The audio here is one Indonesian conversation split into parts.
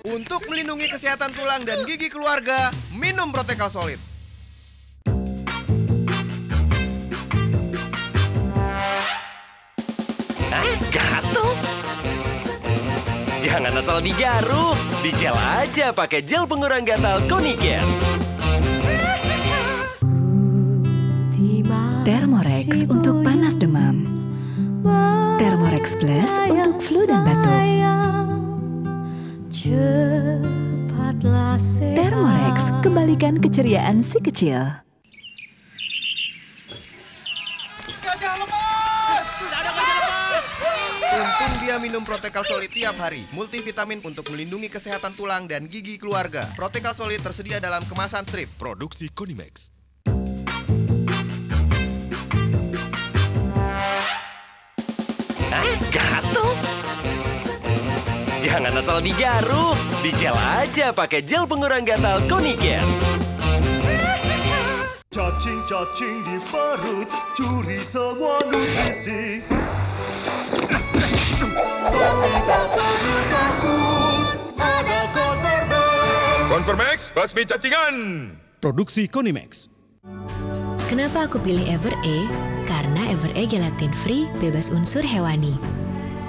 Untuk melindungi kesehatan tulang dan gigi keluarga, minum Protekal Solid. Gatel? Jangan asal digaruk, digel aja pakai gel pengurang gatal Koniken. Thermorex untuk panas demam. Thermorex Plus untuk flu dan batuk. Thermorex, kembalikan keceriaan si kecil. Untung dia minum Protekal Solid tiap hari. Multivitamin untuk melindungi kesehatan tulang dan gigi keluarga. Protekal Solid tersedia dalam kemasan strip. Produksi Konimex. Gatel? Jangan asal digaruk, digel aja pakai gel pengurang gatal Koniken. Cacing-cacing di perut, curi semua nutrisi. Tapi tak perlu takut, ada Convermax. Convermax, basmi cacingan. Produksi Konimex. Kenapa aku pilih Ever-E? Karena Ever-E gelatin free, bebas unsur hewani.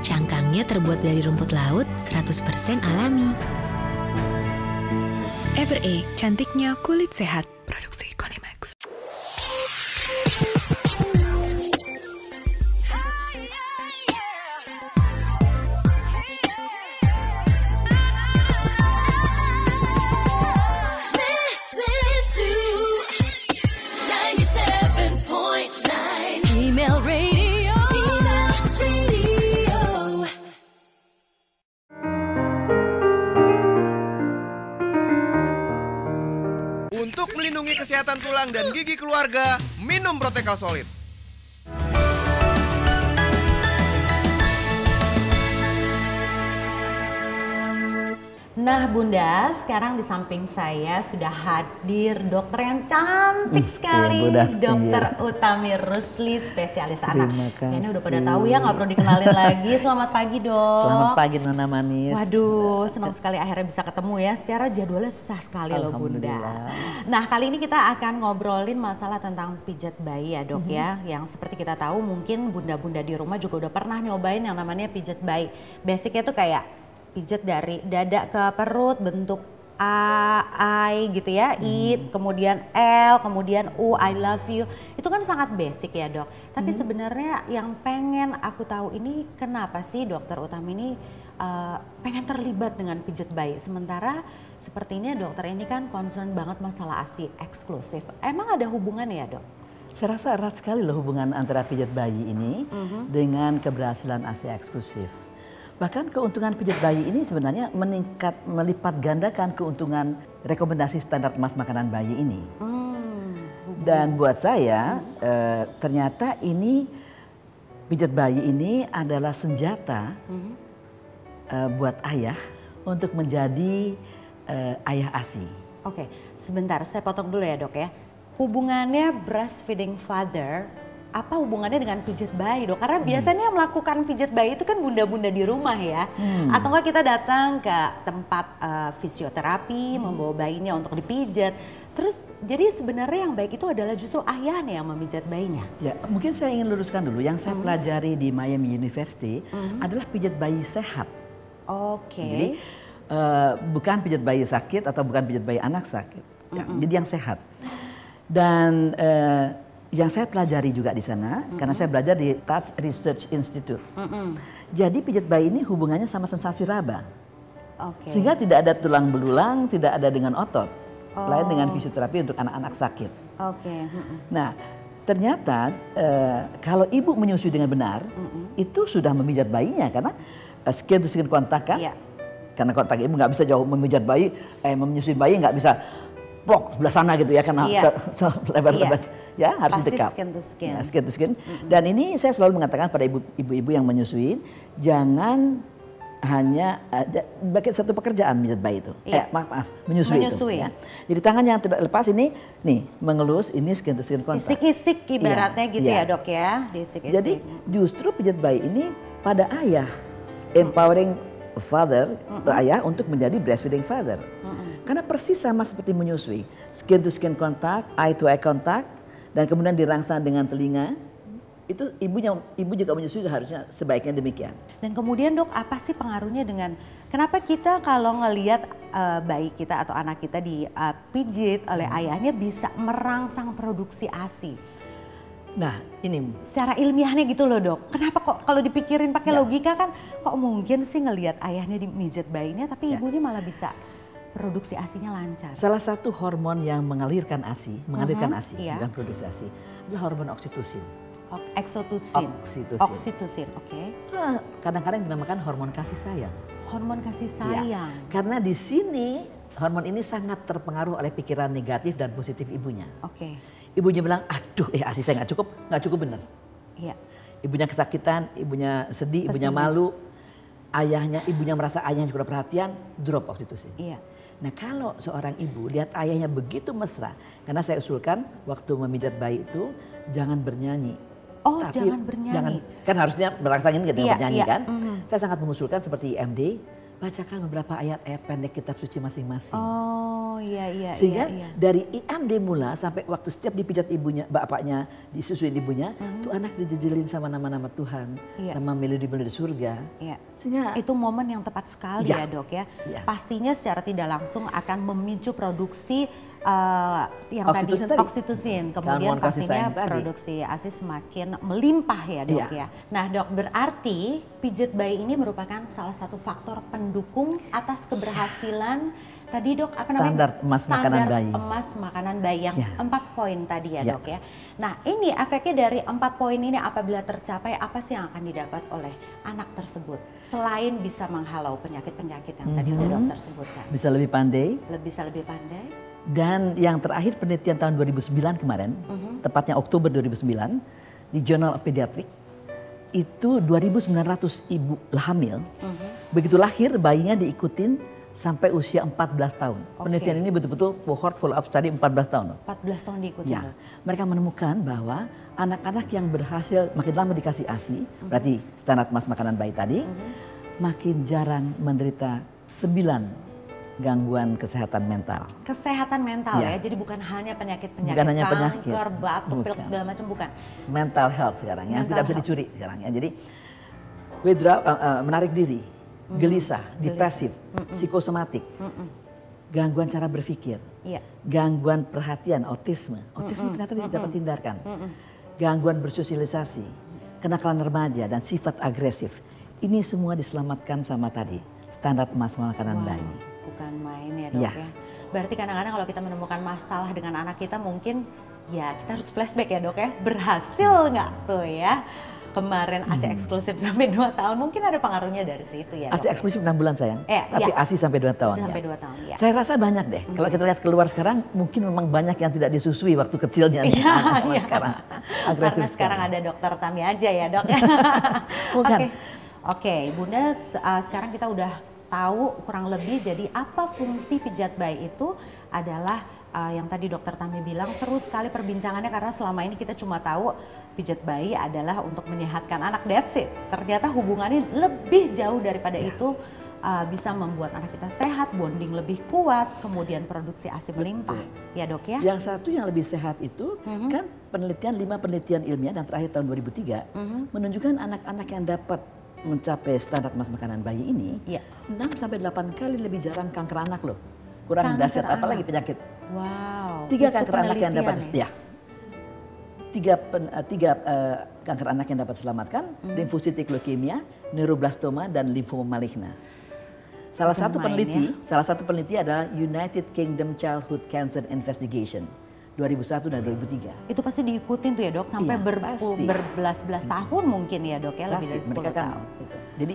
Cangkangnya terbuat dari rumput laut, 100% alami. Ever-E, cantiknya kulit sehat. Produksi Konimex. Untuk melindungi kesehatan tulang dan gigi keluarga, minum Protekal Solid. Nah Bunda, sekarang di samping saya sudah hadir dokter yang cantik sekali, Dokter Utami Rusli, spesialis anak. Kayaknya udah pada tahu ya, nggak perlu dikenalin lagi. Selamat pagi dok. Selamat pagi Nona Manis. Waduh, senang sekali akhirnya bisa ketemu ya. Secara jadwalnya susah sekali loh Bunda. Nah kali ini kita akan ngobrolin masalah tentang pijat bayi ya dok ya. Yang seperti kita tahu mungkin bunda-bunda di rumah juga udah pernah nyobain yang namanya pijat bayi. Basicnya tuh kayak pijat dari dada ke perut bentuk A, I gitu ya, eat, kemudian L, kemudian U, I love you. Itu kan sangat basic ya dok. Tapi sebenarnya yang pengen aku tahu ini kenapa sih dokter Utami ini pengen terlibat dengan pijat bayi. Sementara sepertinya dokter ini kan concern banget masalah ASI eksklusif. Emang ada hubungannya ya dok? Saya rasa erat sekali loh hubungan antara pijat bayi ini dengan keberhasilan ASI eksklusif. Bahkan keuntungan pijat bayi ini sebenarnya melipat gandakan keuntungan rekomendasi standar emas makanan bayi ini. Dan buat saya ternyata ini pijat bayi ini adalah senjata buat ayah untuk menjadi ayah ASI. Oke, sebentar saya potong dulu ya dok ya. Hubungannya breastfeeding father, apa hubungannya dengan pijat bayi dok? Karena biasanya melakukan pijat bayi itu kan bunda-bunda di rumah ya. Atau enggak kita datang ke tempat fisioterapi, membawa bayinya untuk dipijat. Terus jadi sebenarnya yang baik itu adalah justru ayahnya yang memijat bayinya. Ya mungkin saya ingin luruskan dulu. Yang saya pelajari di Miami University adalah pijat bayi sehat. Oke. Jadi bukan pijat bayi sakit atau bukan pijat bayi anak sakit. Jadi yang sehat. Dan yang saya pelajari juga di sana, karena saya belajar di Touch Research Institute. Jadi pijat bayi ini hubungannya sama sensasi raba. Sehingga tidak ada tulang belulang, tidak ada dengan otot. Lain dengan fisioterapi untuk anak-anak sakit. Nah, ternyata kalau ibu menyusui dengan benar, itu sudah memijat bayinya karena skin to skin kontak kan. Karena kontak ibu nggak bisa jauh memijat bayi, menyusui bayi nggak bisa plok sebelah sana gitu ya karena lebar-lebar ya harus didekap. Skin to skin. Ya, skin to skin. Dan ini saya selalu mengatakan pada ibu-ibu yang menyusui, jangan hanya ada satu pekerjaan mijat bayi itu. Maaf, menyusui itu. Ya. Jadi tangan yang tidak lepas ini, nih mengelus, ini skin to skin kontak. Isik-isik ibaratnya gitu ya dok ya. Jadi justru pijat bayi ini pada ayah, empowering father, ayah untuk menjadi breastfeeding father. Karena persis sama seperti menyusui, skin to skin contact, eye to eye contact, dan kemudian dirangsang dengan telinga. Itu ibu juga menyusui harusnya sebaiknya demikian. Dan kemudian dok, apa sih pengaruhnya dengan kenapa kita kalau ngelihat bayi kita atau anak kita dipijit oleh ayahnya bisa merangsang produksi ASI? Nah ini secara ilmiahnya gitu loh dok. Kenapa kok kalau dipikirin pakai logika kan kok mungkin sih ngelihat ayahnya dimijit bayinya tapi ibunya malah bisa produksi ASI-nya lancar. Salah satu hormon yang mengalirkan ASI, Iya. bukan produksi ASI, adalah hormon oksitosin. Oksitosin, oke. Kadang-kadang dinamakan hormon kasih sayang. Hormon kasih sayang. Ya, karena di sini hormon ini sangat terpengaruh oleh pikiran negatif dan positif ibunya. Oke. Ibunya bilang, aduh ASI saya nggak cukup benar. Iya. Ibunya kesakitan, ibunya sedih, ibunya malu. Ibunya merasa ayahnya kurang perhatian, drop oksitosin. Iya. Nah kalau seorang ibu lihat ayahnya begitu mesra, karena saya usulkan waktu memijat bayi itu jangan bernyanyi. Oh, jangan bernyanyi. Kan harusnya merangsangin ketika bernyanyi kan. Saya sangat mengusulkan seperti IMD, bacakan beberapa ayat-ayat pendek kitab suci masing-masing. Oh iya. Sehingga dari IMD mula sampai waktu setiap dipijat ibunya, bapaknya, disusuin ibunya, tuh anak dijejelin sama nama-nama Tuhan, sama melodi-melodi surga. Iya. Sehingga itu momen yang tepat sekali ya dok ya. Pastinya secara tidak langsung akan memicu produksi yang oksitosin. Kemudian pastinya produksi ASI semakin melimpah ya dok ya. Nah dok, berarti pijat bayi ini merupakan salah satu faktor pendukung atas keberhasilan tadi dok apa namanya? Standar emas makanan bayi yang 4 poin tadi ya dok ya. Nah ini efeknya dari 4 poin ini apabila tercapai apa sih yang akan didapat oleh anak tersebut? Selain bisa menghalau penyakit-penyakit yang tadi udah dokter sebutkan. Bisa lebih pandai. Bisa lebih pandai. Dan yang terakhir penelitian tahun 2009 kemarin, tepatnya Oktober 2009, di Journal of Pediatrics, itu 2.900 ibu hamil, begitu lahir bayinya diikutin sampai usia 14 tahun. Penelitian ini betul-betul cohort follow up study 14 tahun. 14 tahun diikutin. Ya, mereka menemukan bahwa anak-anak yang berhasil makin lama dikasih ASI, berarti standar emas makanan bayi tadi, makin jarang menderita 9 gangguan kesehatan mental. Kesehatan mental ya, jadi bukan hanya penyakit-penyakit, bukan hanya penyakit, kanker, batuk, pilek segala macam, bukan. Mental health sekarang yang tidak bisa dicuri sekarang ya. Jadi menarik diri, gelisah, depresif, psikosomatik, gangguan cara berpikir, gangguan perhatian, autisme ternyata dapat dihindarkan, gangguan bersosialisasi, kenakalan remaja dan sifat agresif. Ini semua diselamatkan sama tadi standar emas makanan bayi. Bukan main ya dok ya. Berarti kadang-kadang kalau kita menemukan masalah dengan anak kita mungkin ya kita harus flashback ya dok ya. Berhasil nggak tuh ya kemarin ASI eksklusif sampai 2 tahun, mungkin ada pengaruhnya dari situ ya dok. ASI eksklusif 6 bulan sayang, tapi ASI sampai 2 tahun. Sampai 2 tahun ya. Saya rasa banyak deh, kalau kita lihat keluar sekarang mungkin memang banyak yang tidak disusui waktu kecilnya. Sekarang agresif. Karena sekarang ada dokter Tami aja ya dok. Oke, Bunda sekarang kita udah tahu kurang lebih jadi apa fungsi pijat bayi itu adalah yang tadi dokter Tami bilang seru sekali perbincangannya karena selama ini kita cuma tahu pijat bayi adalah untuk menyehatkan anak, that's it. Ternyata hubungannya lebih jauh daripada itu, bisa membuat anak kita sehat, bonding lebih kuat, kemudian produksi ASI melimpah. Ya dok ya? Yang satu yang lebih sehat itu kan penelitian 5 penelitian ilmiah dan terakhir tahun 2003 menunjukkan anak-anak yang dapat mencapai standar emas makanan bayi ini 6-8 kali lebih jarang kanker anak loh. Kurang dahsyat apalagi penyakit. Wow. 3 kanker anak yang dapat tiga kanker anak yang dapat diselamatkan, limfositik leukemia, neuroblastoma dan limfoma maligna. Salah satu peneliti adalah United Kingdom Childhood Cancer Investigation 2001 dan 2003. Itu pasti diikutin tuh ya dok sampai berbelas-belas tahun mungkin ya dok ya, lebih dari 10 tahun. Gitu. Jadi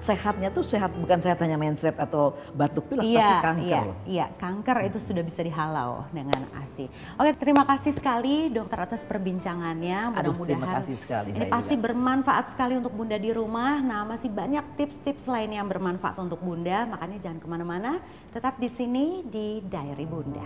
sehatnya tuh bukan sehat hanya menstruat atau batuk pilek, tapi kanker. Iya, kanker itu sudah bisa dihalau dengan ASI. Oke, terima kasih sekali dokter atas perbincangannya. Mudah-mudahan ini pasti bermanfaat sekali untuk Bunda di rumah. Nah, masih banyak tips-tips lain yang bermanfaat untuk Bunda. Makanya jangan kemana-mana, tetap di sini di Diary Bunda.